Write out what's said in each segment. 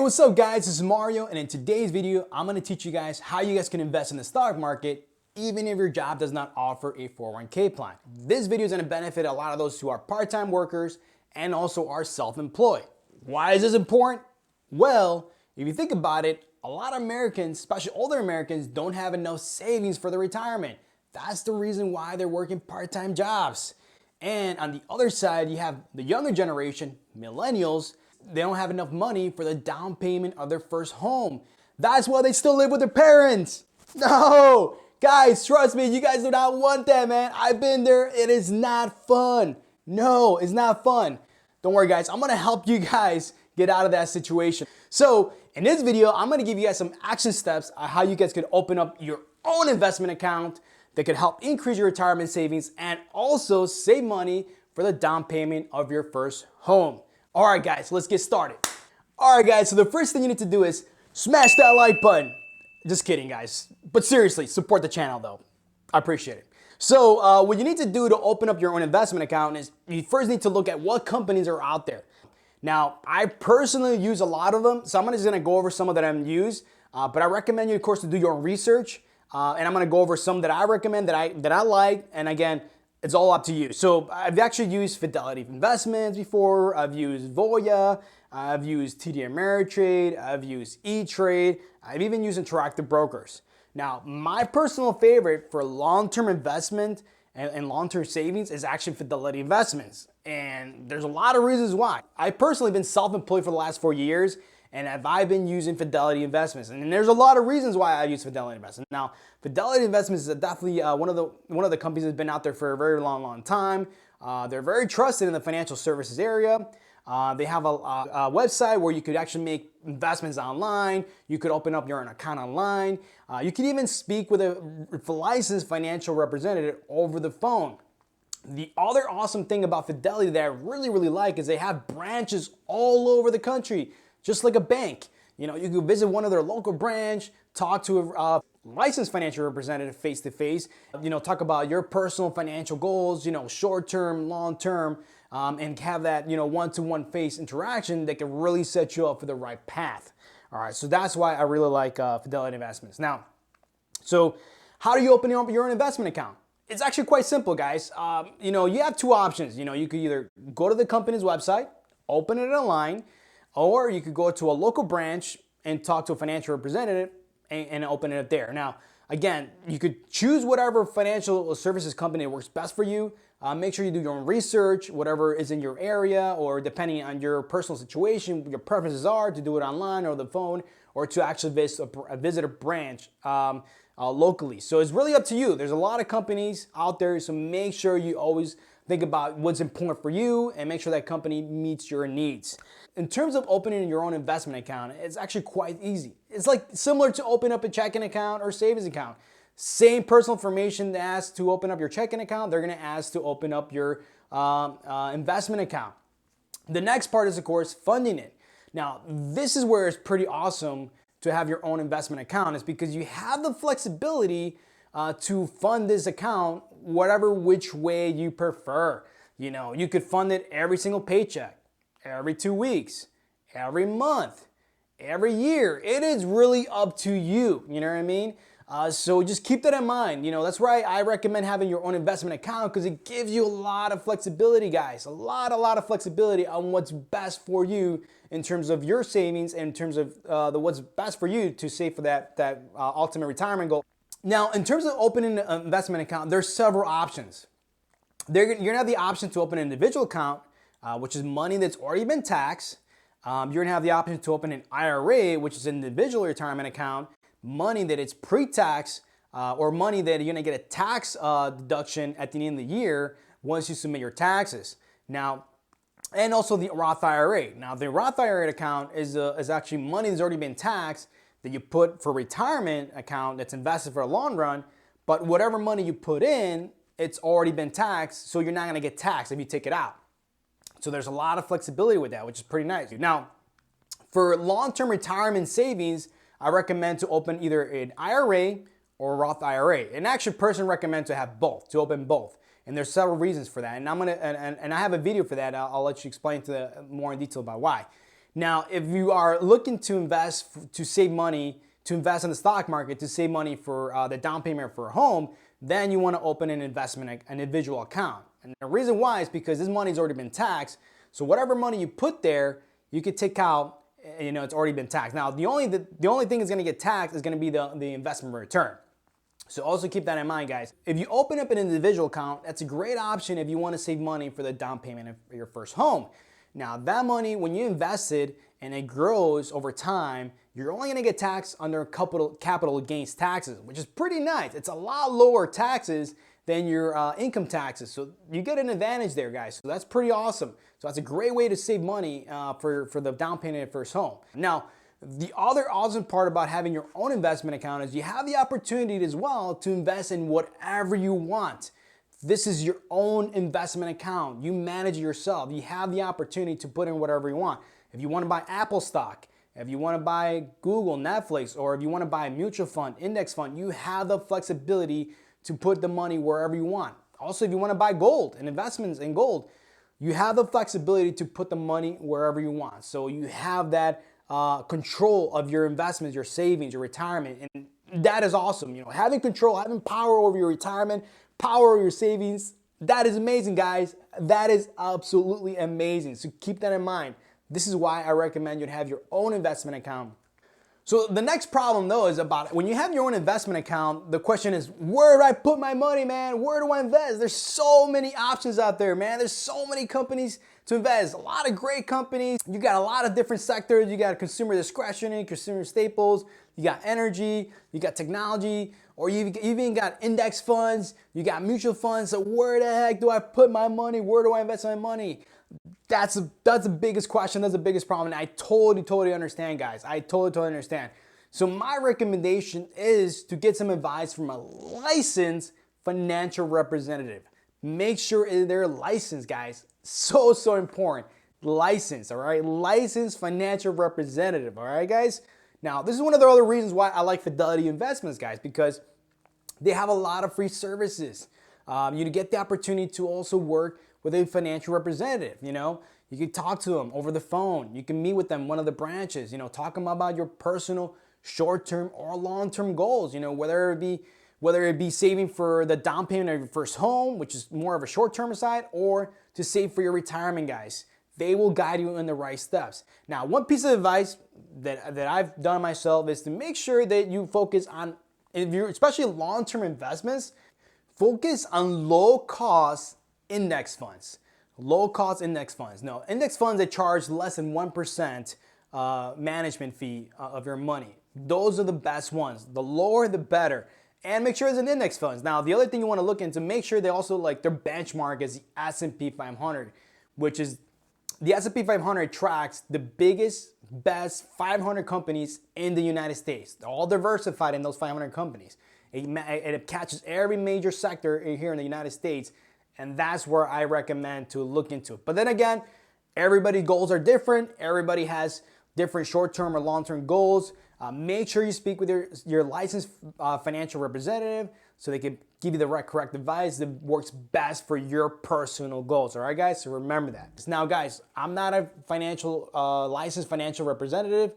What's up guys, this is Mario, and in today's video, I'm gonna teach you guys how you guys can invest in the stock market even if your job does not offer a 401k plan. This video is gonna benefit a lot of those who are part-time workers and also are self-employed. Why is this important? Well, if you think about it, a lot of Americans, especially older Americans, don't have enough savings for their retirement. That's the reason why they're working part-time jobs. And on the other side, you have the younger generation, millennials. They don't have enough money for the down payment of their first home. That's why they still live with their parents. No, guys, trust me, you guys do not want that, man. I've been there. It is not fun. No, it's not fun. Don't worry, guys. I'm gonna help you guys get out of that situation. So in this video, I'm gonna give you guys some action steps on how you guys could open up your own investment account that could help increase your retirement savings and also save money for the down payment of your first home. All right, guys, let's get started. All right, guys, so the first thing you need to do is smash that like button. Just kidding, guys. But seriously, support the channel, though. I appreciate it. So what you need to do to open up your own investment account is you first need to look at what companies are out there. Now, I personally use a lot of them, so I'm just gonna go over some of that I've used, but I recommend you, of course, to do your own research, and I'm gonna go over some that I recommend, that I like, and again, it's all up to you. So I've actually used Fidelity Investments before, I've used Voya, I've used TD Ameritrade, I've used E-Trade, I've even used Interactive Brokers. Now, my personal favorite for long-term investment and long-term savings is actually Fidelity Investments. And there's a lot of reasons why. I personally been self-employed for the last 4 years, and I've been using Fidelity Investments. And there's a lot of reasons why I use Fidelity Investments. Now, Fidelity Investments is definitely one of the companies that's been out there for a very long time. They're very trusted in the financial services area. They have a website where you could actually make investments online. You could open up your own account online. You could even speak with a licensed financial representative over the phone. The other awesome thing about Fidelity that I really like is they have branches all over the country, just like a bank. You know, you can visit one of their local branch, talk to a licensed financial representative face to face, talk about your personal financial goals, short term, long term, and have that, one-to-one face interaction that can really set you up for the right path. All right, so that's why I really like Fidelity Investments. Now, so how do you open up your own investment account? It's actually quite simple, guys. You have two options. You could either go to the company's website, open it online, or you could go to a local branch and talk to a financial representative and open it up there. Now, again, you could choose whatever financial services company works best for you. Make sure you do your own research, whatever is in your area, or depending on your personal situation, your preferences are to do it online or the phone, or to actually visit a branch locally. So it's really up to you. There's a lot of companies out there, so make sure you always think about what's important for you and make sure that company meets your needs. In terms of opening your own investment account, it's actually quite easy. It's like similar to open up a checking account or savings account. Same personal information they ask to open up your checking account, they're gonna ask to open up your investment account. The next part is, of course, funding it. Now, this is where it's pretty awesome to have your own investment account, is because you have the flexibility to fund this account whatever which way you prefer. You could fund it every single paycheck, every 2 weeks, every month, every year. It is really up to you, you know what I mean? So just keep that in mind. That's why I recommend having your own investment account, because it gives you a lot of flexibility, guys. A lot of flexibility on what's best for you in terms of your savings and in terms of what's best for you to save for that ultimate retirement goal. Now, in terms of opening an investment account, there's several options. You're gonna have the option to open an individual account, which is money that's already been taxed. You're gonna have the option to open an IRA, which is an individual retirement account, money that it's pre-tax, or money that you're gonna get a tax deduction at the end of the year once you submit your taxes. Now, and also the Roth IRA. Now, the Roth IRA account is actually money that's already been taxed that you put for retirement account that's invested for a long run, but whatever money you put in, it's already been taxed, so you're not gonna get taxed if you take it out. So there's a lot of flexibility with that, which is pretty nice. Now, for long-term retirement savings, I recommend to open either an IRA or a Roth IRA. And actually, personally recommend to have both, to open both. And there's several reasons for that. And I have a video for that. I'll let you explain more in detail about why. Now, if you are looking to invest, to save money, to invest in the stock market, to save money for the down payment for a home, then you want to open an investment, an individual account. And the reason why is because this money's already been taxed. So whatever money you put there, you could take out, it's already been taxed. Now, the only thing that's going to get taxed is going to be the investment return. So also keep that in mind, guys. If you open up an individual account, that's a great option if you want to save money for the down payment of your first home. Now, that money, when you invest it and it grows over time, you're only going to get taxed under capital gains taxes, which is pretty nice. It's a lot lower taxes than your income taxes. So you get an advantage there, guys. So that's pretty awesome. So that's a great way to save money for the down payment of your first home. Now, the other awesome part about having your own investment account is you have the opportunity as well to invest in whatever you want. This is your own investment account. You manage it yourself. You have the opportunity to put in whatever you want. If you want to buy Apple stock, if you want to buy Google, Netflix, or if you want to buy a mutual fund, index fund, you have the flexibility to put the money wherever you want. Also, if you want to buy gold and investments in gold, you have the flexibility to put the money wherever you want. So you have that control of your investments, your savings, your retirement, and that is awesome. Having control, having power over your retirement, power over your savings, that is amazing, guys. That is absolutely amazing. So keep that in mind. This is why I recommend you to have your own investment account. So the next problem though is about when you have your own investment account, the question is, where do I put my money, man? Where do I invest? There's so many options out there, man. There's so many companies to invest. A lot of great companies. You got a lot of different sectors. You got consumer discretionary, consumer staples. You got energy. You got technology. Or you even got index funds. You got mutual funds. So where the heck do I put my money? Where do I invest my money? That's the biggest question. That's the biggest problem. And I totally understand, guys. I totally understand. So my recommendation is to get some advice from a licensed financial representative. Make sure they're licensed, guys. So important. Licensed, all right? Licensed financial representative, all right, guys? Now, this is one of the other reasons why I like Fidelity Investments, guys, because they have a lot of free services. You get the opportunity to also work with a financial representative. You can talk to them over the phone. You can meet with them, one of the branches, talk to them about your personal short-term or long-term goals, whether it be saving for the down payment of your first home, which is more of a short-term side, or to save for your retirement, guys. They will guide you in the right steps. Now, one piece of advice that I've done myself is to make sure that you focus on, if you're especially long-term investments, focus on low-cost index funds. Low-cost index funds. No, index funds that charge less than 1% management fee of your money. Those are the best ones. The lower, the better. And make sure it's an index funds. Now, the other thing you want to look into, make sure they also their benchmark is the S&P 500, which is the S&P 500 tracks the biggest, best 500 companies in the United States. They're all diversified in those 500 companies. It catches every major sector here in the United States, and that's where I recommend to look into it. But then again, everybody's goals are different. Everybody has different short-term or long-term goals. Make sure you speak with your licensed financial representative so they can give you the correct advice that works best for your personal goals. All right, guys? So remember that. Now, guys, I'm not a licensed financial representative,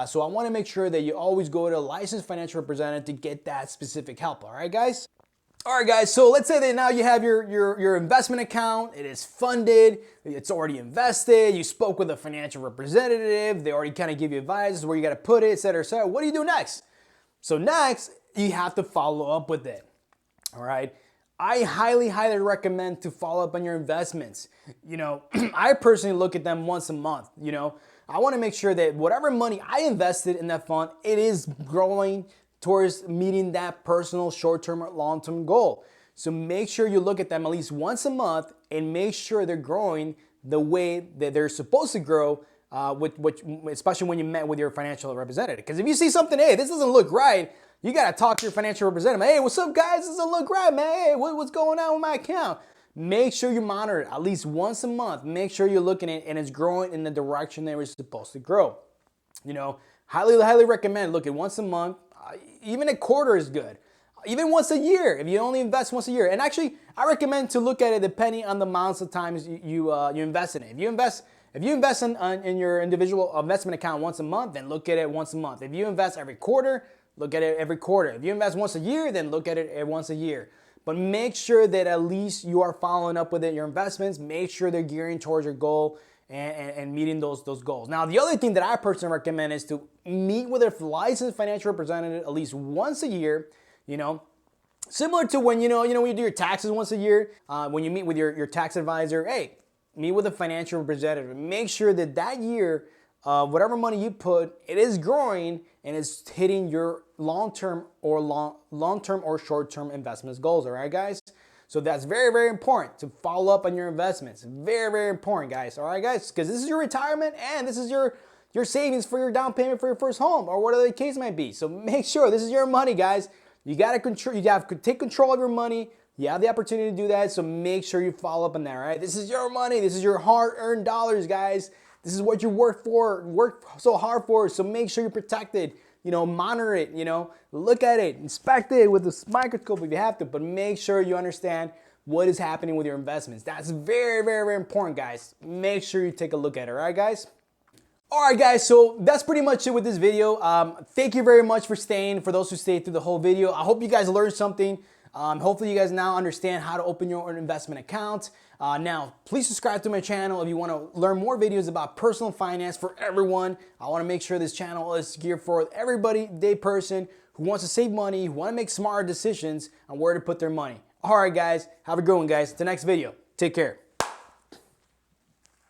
so I want to make sure that you always go to a licensed financial representative to get that specific help. All right, guys? All right, guys, so let's say that now you have your investment account. It is funded. It's already invested. You spoke with a financial representative. They already kind of give you advice where you got to put it, et cetera, et cetera. What do you do next? So next, you have to follow up with it. All right? I highly recommend to follow up on your investments. I personally look at them once a month. I want to make sure that whatever money I invested in that fund, it is growing towards meeting that personal short-term or long-term goal. So make sure you look at them at least once a month and make sure they're growing the way that they're supposed to grow, especially when you met with your financial representative. Because if you see something, hey, this doesn't look right, you got to talk to your financial representative. Hey, what's up, guys? This doesn't look right, man. Hey, what's going on with my account? Make sure you monitor it at least once a month. Make sure you're looking at it and it's growing in the direction they were supposed to grow. Highly recommend look at once a month. Even a quarter is good. Even once a year, if you only invest once a year. And actually, I recommend to look at it depending on the amounts of times you invest in it. If you invest If you invest in your individual investment account once a month, then look at it once a month. If you invest every quarter, look at it every quarter. If you invest once a year, then look at it once a year. But make sure that at least you are following up with it, your investments. Make sure they're gearing towards your goal and meeting those goals. Now, the other thing that I personally recommend is to meet with a licensed financial representative at least once a year, similar to when, when you do your taxes once a year, when you meet with your tax advisor, hey, meet with a financial representative. Make sure that that year, whatever money you put, it is growing and it's hitting your long-term or short-term investments goals, all right, guys? So that's very, very important to follow up on your investments. Very, very important, guys, all right, guys? Because this is your retirement and this is your savings for your down payment for your first home or whatever the case might be. So make sure this is your money, guys. You got to take control of your money. You have the opportunity to do that, so make sure you follow up on that, all right? This is your money. This is your hard-earned dollars, guys. This is what you work so hard for, so make sure you protect it. Monitor it, look at it, inspect it with a microscope if you have to, but make sure you understand what is happening with your investments. That's very, very, very important, guys. Make sure you take a look at it, all right, guys? All right, guys, so that's pretty much it with this video. Thank you very much for staying, for those who stayed through the whole video. I hope you guys learned something. Hopefully you guys now understand how to open your own investment account. Now, please subscribe to my channel if you want to learn more videos about personal finance for everyone. I want to make sure this channel is geared for everybody, person who wants to save money, who want to make smarter decisions on where to put their money. All right, guys, have a good one, guys. The next video. Take care.